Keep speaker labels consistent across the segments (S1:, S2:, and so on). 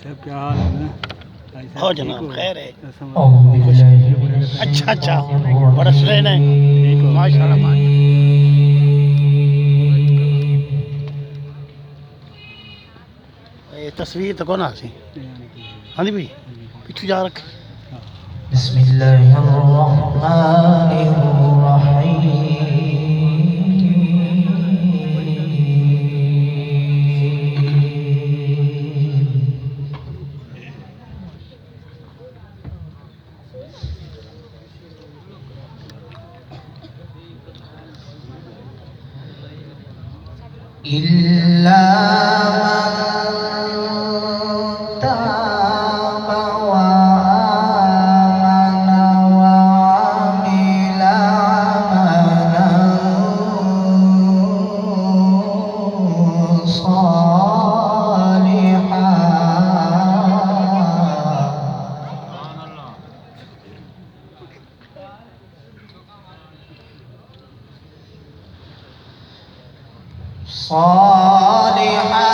S1: साहब क्या हाल है ना? भाई साहब
S2: हो
S1: ठीक
S2: जनाब
S1: हो?
S2: खैर है।
S1: कसम अल्लाह।
S2: अच्छा अच्छा बड़ा स्ट्रेन है।
S1: ठीक हो?
S2: माशाल्लाह माशाल्लाह। ये तस्वीर तो कौन सी? हाँ जी भाई पीछे जा रख।
S3: إلا من تاب وآمن وعمل عملا صالحا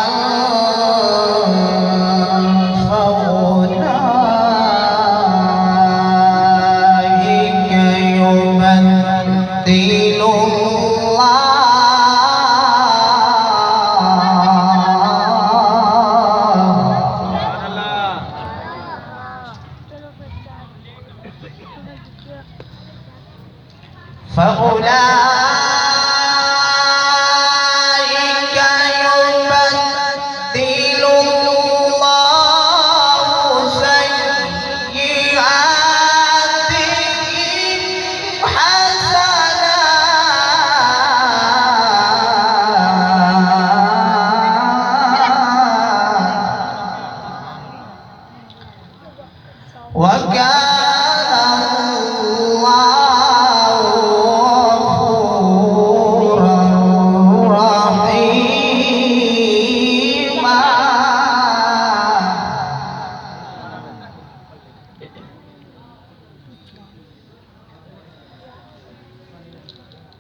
S3: فأولئك يبدل الله سيئاتهم حسنات وكان الله غفورا رحيما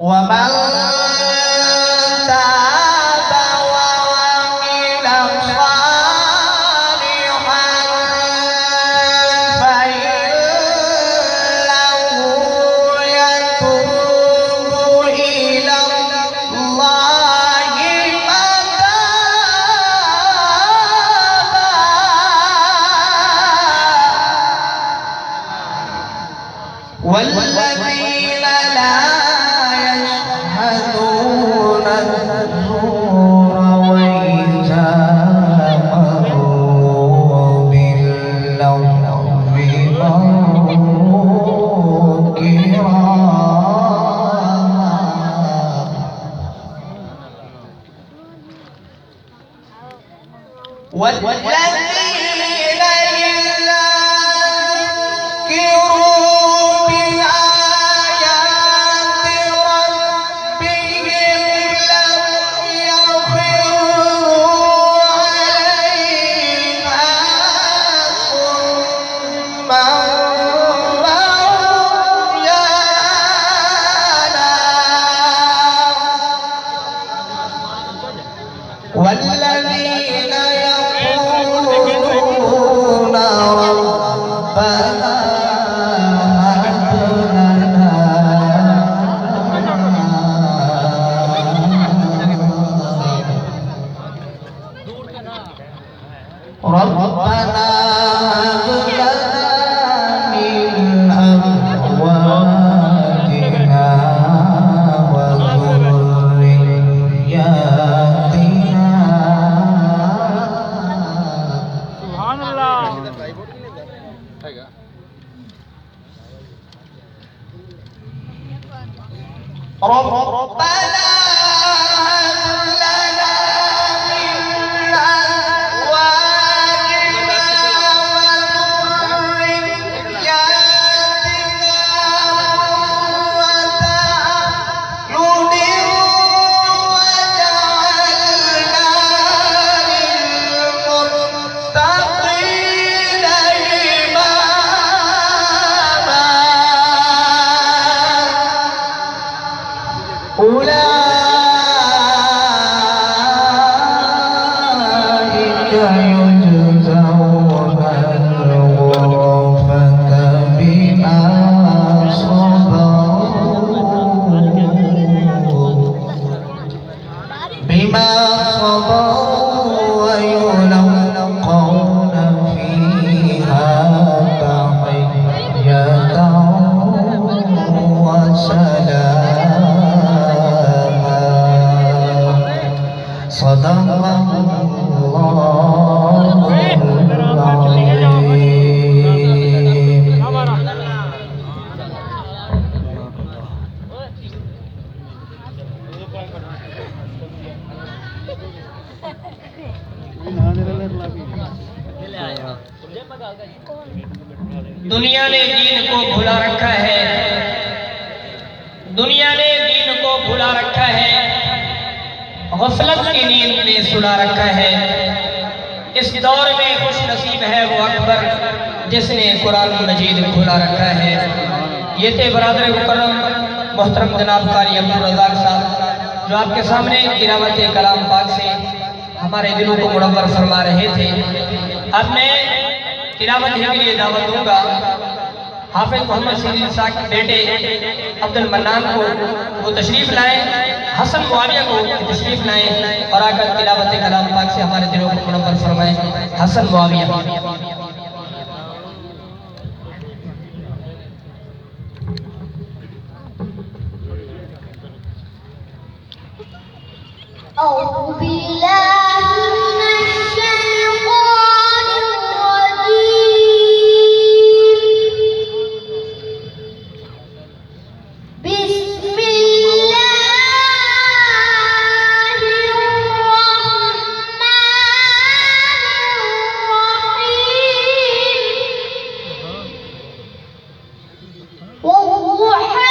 S3: ومن تاب وعمل صالحا فإنه يتوب إلى الله متابا والذين لا يشهدون الزور وإذا مروا باللغو مروا كراما والذين إذا ذكروا بآيات ربهم لم يخروا عليها صما وعميانا والذين يقولون صبروا ويلقون فيها تحية وسلاما صدق الله العظيم.
S4: दुनिया ने दीन को भुला रखा है, दुनिया ने दीन को भुला रखा है, गफलत की नींद में सुला रखा है। इस दौर में खुश नसीब है वो अकबर जिसने कुरान मजीद भुला रखा है। ये थे बरादर मुकर्रम मोहतरम जनाब कारी अब्दुल रज़ाक साहब जो आपके सामने तिलावत कलाम पाक से हमारे दिलों को मुनव्वर फरमा रहे थे। अब मैं तिलावत के लिए दावत दूंगा हाफिज मोहम्मद शरीफ साहब के बेटे अब्दुल मन्नान को, वो तशरीफ लाएं, हसन मुआविया को तशरीफ लाएं और आकर तिलावत कलाम पाक से हमारे दिलों को मुनव्वर फरमाएं। हसन मुआविया।
S5: أعوذ بالله من الشيطان الرجيم. بسم الله الرحمن الرحيم. والضحى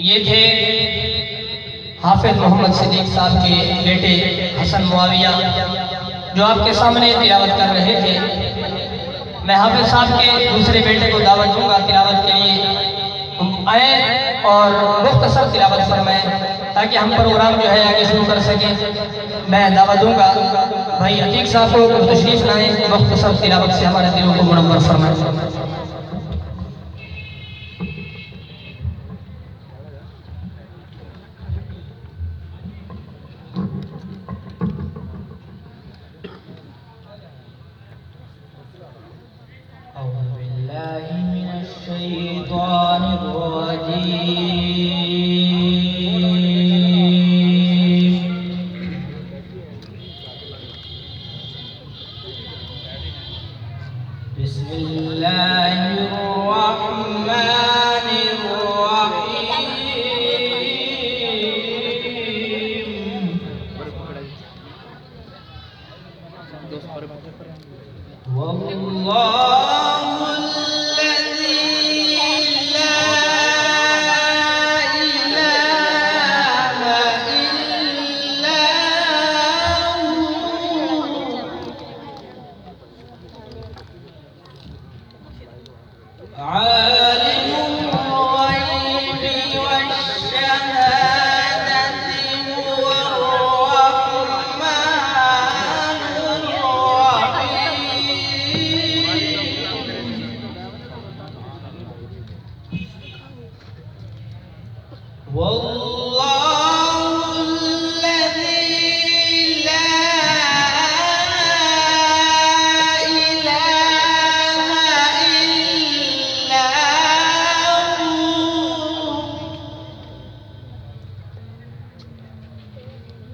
S4: ये थे हाफिज मोहम्मद सिद्दीक साहब के बेटे हसन मुआविया जो आपके सामने तिलावत कर रहे थे। मैं हाफिज साहब के दूसरे बेटे को दावत दूंगा तिलावत के लिए आए और मुख्तसर तिलावत फरमाएं ताकि हम प्रोग्राम जो है आगे शुरू कर सकें। मैं दावत दूंगा भाई अतीक साहब को तशरीफ लाएं, मुख्तसर तिलावत से हमारे दिलों को मुनव्वर फरमाएं।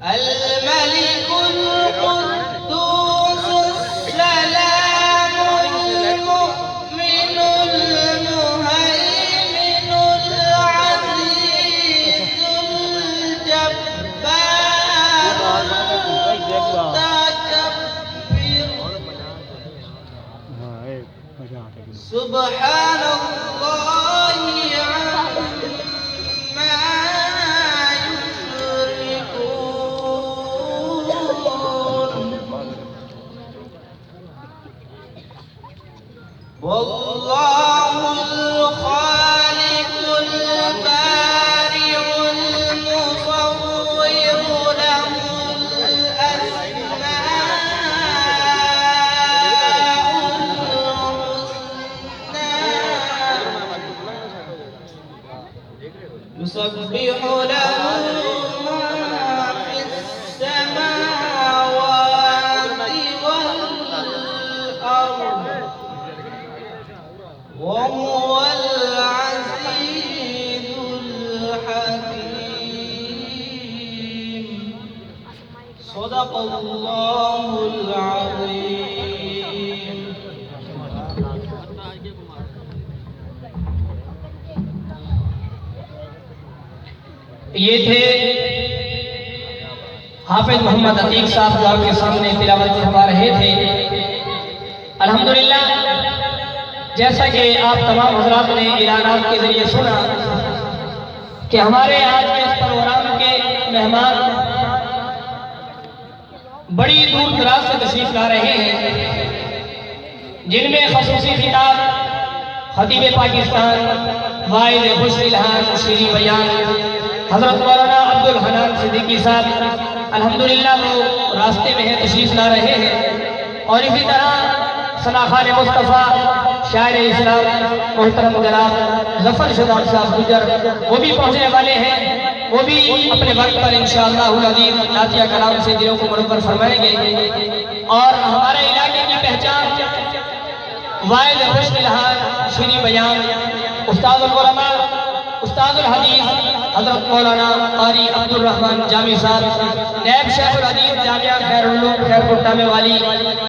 S4: अल मलिकुल कुद्दूस सलामुल मुमिनुल मुहैमिनुल अज़ीज़ुल जब्बारुल मुतकब्बिर
S1: हाँ एक मजा आता है
S4: सुब्हानल्लाहि अम्मा युश्रिकून वल्लाहुल खालिकुल बारिउल मुसव्विरु लहुल يسبح له ما في السماوات والأرض وهو العزيز الحكيم صدق الله العظيم ये थे हाफिज मोहम्मद अतीक साहब जो आपके सामने तिलावत फरमा रहे थे। अल्हम्दुलिल्लाह, जैसा कि आप तमाम हजरात ने ऐलानात के जरिए सुना कि हमारे आज के इस प्रोग्राम के मेहमान बड़ी दूर दराज से तशरीफ ला रहे हैं, जिनमें खसूसी खिताब खतीब पाकिस्तान वाइद खुश इल्हान मुशीरी बयान हजरत मौलाना अब्दुल हनान सिद्दीकी साहब अल्हम्दुलिल्लाह वो रास्ते में है, तशरीफ ला रहे हैं। और इसी तरह सनाखान मुस्तफ़ा शायर इस्लाम मोहतरम जनाब जफर शदाब साहब गुजर वो भी पहुंचने वाले हैं। वो भी अपने वक्त पर इंशाअल्लाहुल अज़ीज़ नातिया कलाम से दिलों को मुनव्वर फरमाएंगे। और हमारे इलाके की पहचान वाइद खुश इल्हान शीरी बयान उस्तादुल उलमा उस्तादुल हदीस हजरत मौलाना कारी अब्दुल रहमान जामी साहब नैब शेखुल हदीस जामिया खैरुल उलूम खैरपुर टामे वाली